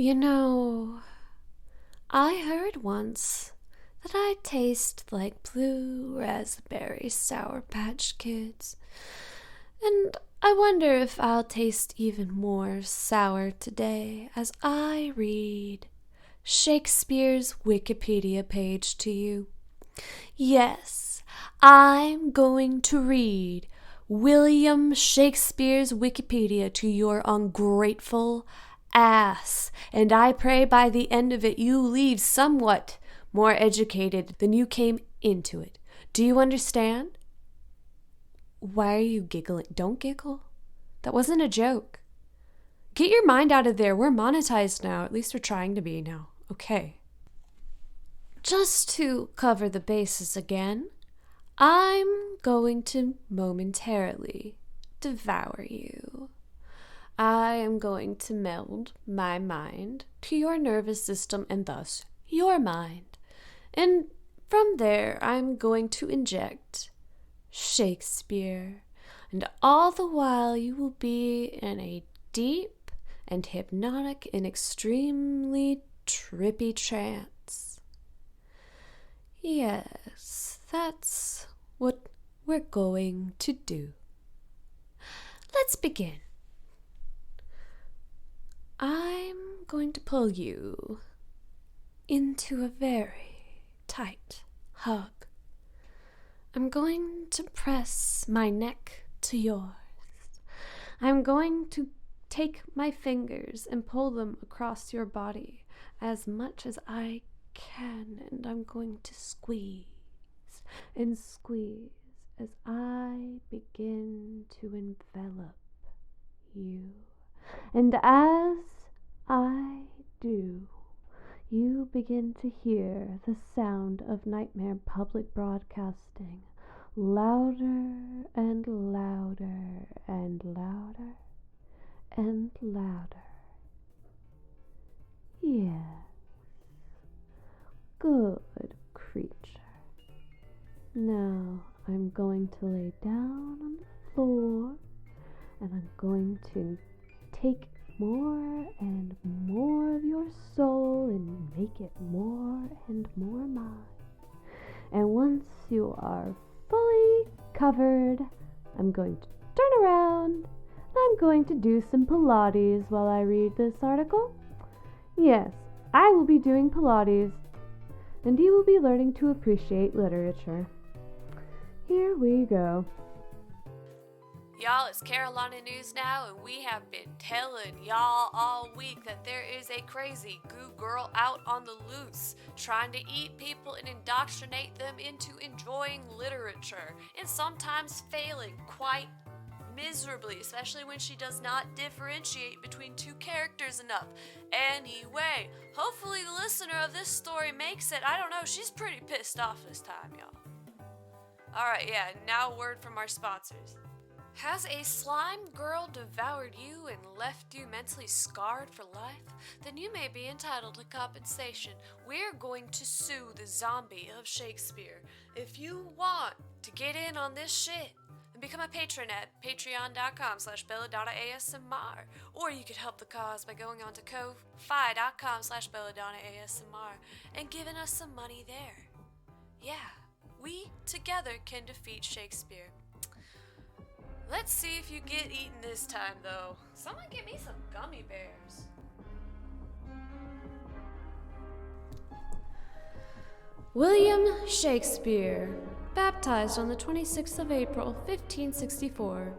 You know, I heard once that I taste like blue raspberry Sour Patch Kids, and I wonder if I'll taste even more sour today as I read Shakespeare's Wikipedia page to you. Yes, I'm going to read William Shakespeare's Wikipedia to your ungrateful ass, and I pray by the end of it you leave somewhat more educated than you came into it. Do you understand? Why are you giggling? Don't giggle. That wasn't a joke. Get your mind out of there. We're monetized now. At least we're trying to be now. Okay. Just to cover the bases again, I'm going to momentarily devour you. I am going to meld my mind to your nervous system and thus your mind. And from there, I'm going to inject Shakespeare. And all the while, you will be in a deep and hypnotic and extremely trippy trance. Yes, that's what we're going to do. Let's begin. I'm going to pull you into a very tight hug. I'm going to press my neck to yours. I'm going to take my fingers and pull them across your body as much as I can, and I'm going to squeeze and squeeze as I begin to envelop you. And as I do, you begin to hear the sound of nightmare public broadcasting louder and louder and louder and louder. Yes, good creature. Now I'm going to lay down on the floor and I'm going to take more and more of your soul and make it more and more mine. And once you are fully covered, I'm going to turn around and I'm going to do some Pilates while I read this article. Yes, I will be doing Pilates, and you will be learning to appreciate literature. Here we go. Y'all, it's Carolina News Now, and we have been telling y'all all week that there is a crazy goo girl out on the loose, trying to eat people and indoctrinate them into enjoying literature, and sometimes failing quite miserably, especially when she does not differentiate between two characters enough. Anyway, hopefully the listener of this story makes it. I don't know, she's pretty pissed off this time, y'all. Alright, yeah, now a word from our sponsors. Has a slime girl devoured you and left you mentally scarred for life? Then you may be entitled to compensation. We're going to sue the zombie of Shakespeare. If you want to get in on this shit, then become a patron at patreon.com/belladonna-ASMR. Or you could help the cause by going on to ko-fi.com/belladonna-ASMR and giving us some money there. Yeah, we together can defeat Shakespeare. Let's see if you get eaten this time, though. Someone get me some gummy bears. William Shakespeare, baptized on the 26th of April, 1564,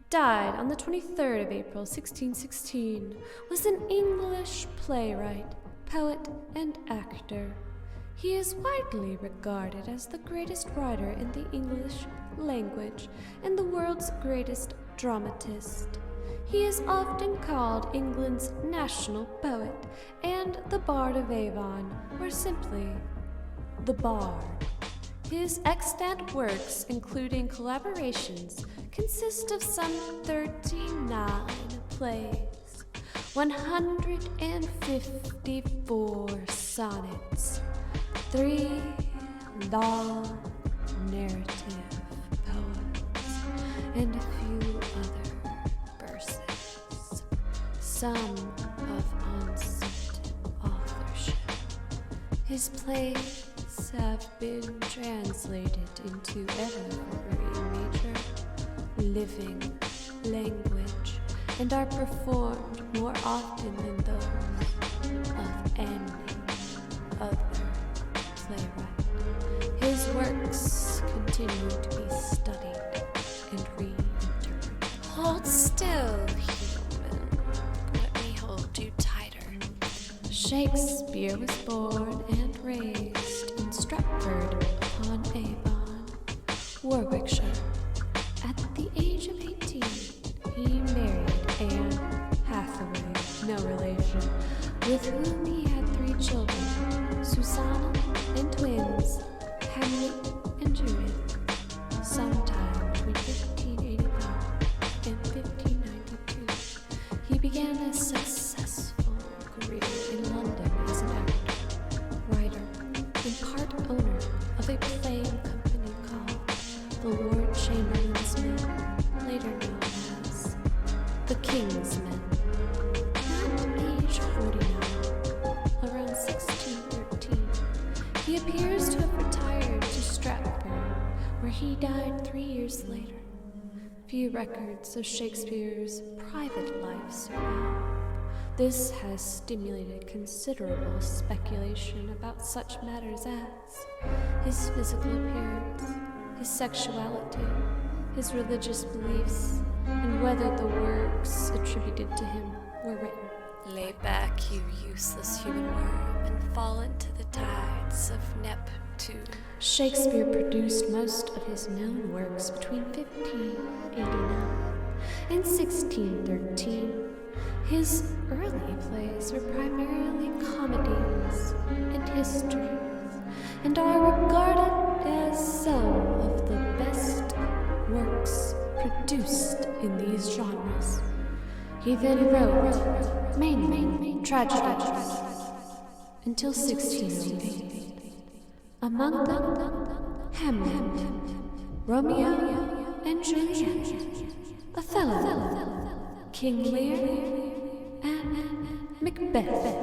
died on the 23rd of April, 1616, was an English playwright, poet, and actor. He is widely regarded as the greatest writer in the English language and the world's greatest dramatist. He is often called England's national poet and the Bard of Avon, or simply the Bard. His extant works, including collaborations, consist of some 39 plays, 154 sonnets, 3 long narrative poems, and a few other verses, some of ensemble His plays have been translated into every major living language and are performed more often than those of any other playwright. His works continue to be studied and reinterpreted. Hold still, human. Let me hold you tighter. Shakespeare was born and raised in Stratford upon Avon, Warwickshire. At the age of 18, he married Anne Hathaway, no relation, with whom he had 3 children, Susanna and twins, Hamlet and Judith. Sometime between 1585 and 1592, he began a successful career in London as an actor, writer, and part owner of a playing company called the Lord Chamberlain's Men, later known as the King's Men. At age 49, around 1613, he appears to have retired to Stratford, where he died 3 years later. Few records of Shakespeare's private life survive. This has stimulated considerable speculation about such matters as his physical appearance, his sexuality, his religious beliefs, and whether the works attributed to him were written. Lay back, you useless human worm, and fall into the tides of Neptune. Shakespeare produced most of his known works between 1589 and 1613. His early plays were primarily comedies and histories, and are regarded as some of the best works produced in these genres. He then wrote mainly tragedies until 1608. Among them, Hamlet, Romeo and Juliet, Othello, King Lear, and Macbeth,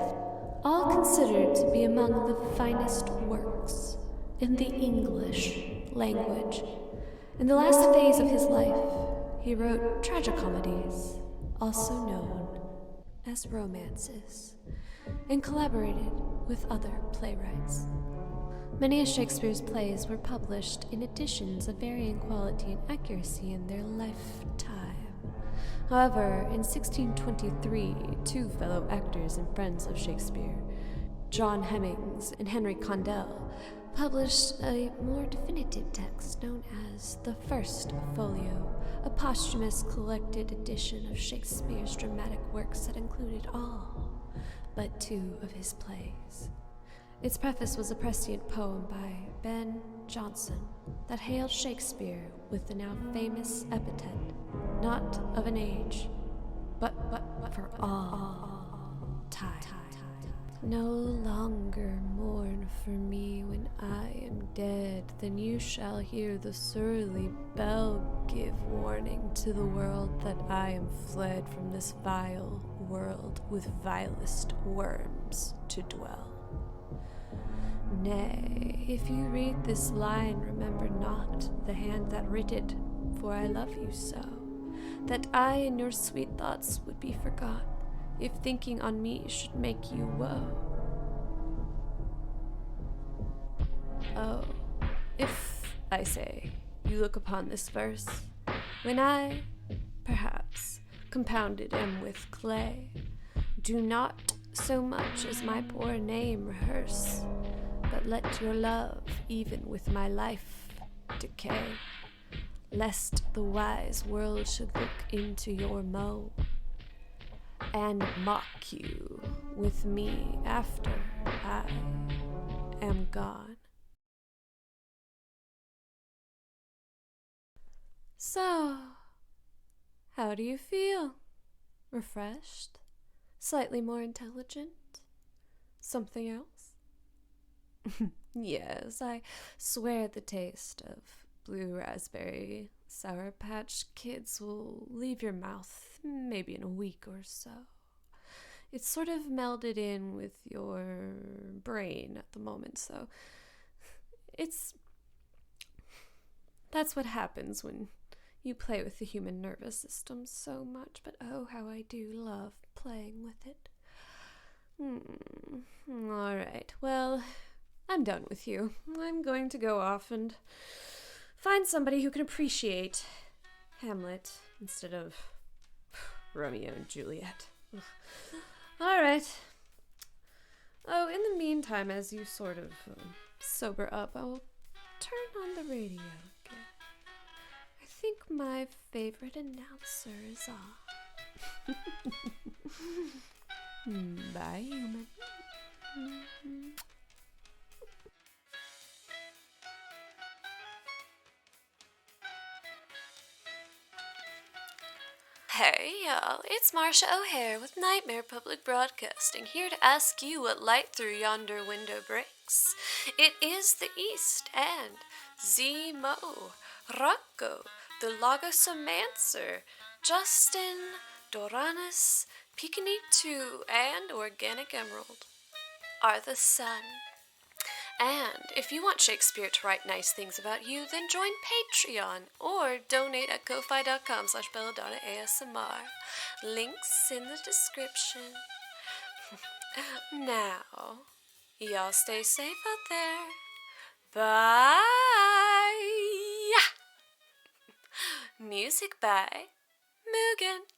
all considered to be among the finest works in the English language. In the last phase of his life, he wrote tragicomedies, also known as romances, and collaborated with other playwrights. Many of Shakespeare's plays were published in editions of varying quality and accuracy in their lifetime. However, in 1623, 2 fellow actors and friends of Shakespeare, John Hemmings and Henry Condell, published a more definitive text known as the First Folio, a posthumous collected edition of Shakespeare's dramatic works that included all but 2 of his plays. Its preface was a prescient poem by Ben Jonson that hailed Shakespeare with the now famous epithet, not of an age, but for all time. No longer mourn for me when I am dead, then you shall hear the surly bell give warning to the world that I am fled from this vile world with vilest worms to dwell. Nay, if you read this line, remember not the hand that writ it, for I love you so, that I and your sweet thoughts would be forgot, if thinking on me should make you woe. Oh, if, I say, you look upon this verse, when I, perhaps, compounded am with clay, do not so much as my poor name rehearse, but let your love, even with my life, decay, lest the wise world should look into your mould, and mock you with me after I am gone. So, how do you feel? Refreshed? Slightly more intelligent? Something else? Yes, I swear the taste of blue raspberry Sour Patch Kids will leave your mouth maybe in a week or so. it's sort of melded in with your brain at the moment, so that's what happens when you play with the human nervous system so much, but oh, how I do love playing with it. All right, well, I'm done with you. I'm going to go off and find somebody who can appreciate Hamlet instead of Romeo and Juliet. Ugh. All right. Oh, in the meantime, as you sort of sober up, I will turn on the radio again. I think my favorite announcer is off. Bye, human. Hey y'all, it's Marsha O'Hare with Nightmare Public Broadcasting, here to ask you what light through yonder window breaks. It is the East, and Zemo, Rocco, the Logosomancer, Justin, Doranus, Picanitu, and Organic Emerald are the sun. And if you want Shakespeare to write nice things about you, then join Patreon or donate at ko-fi.com/belladonna-ASMR. Links in the description. Now, y'all stay safe out there. Bye! Music by Mugen.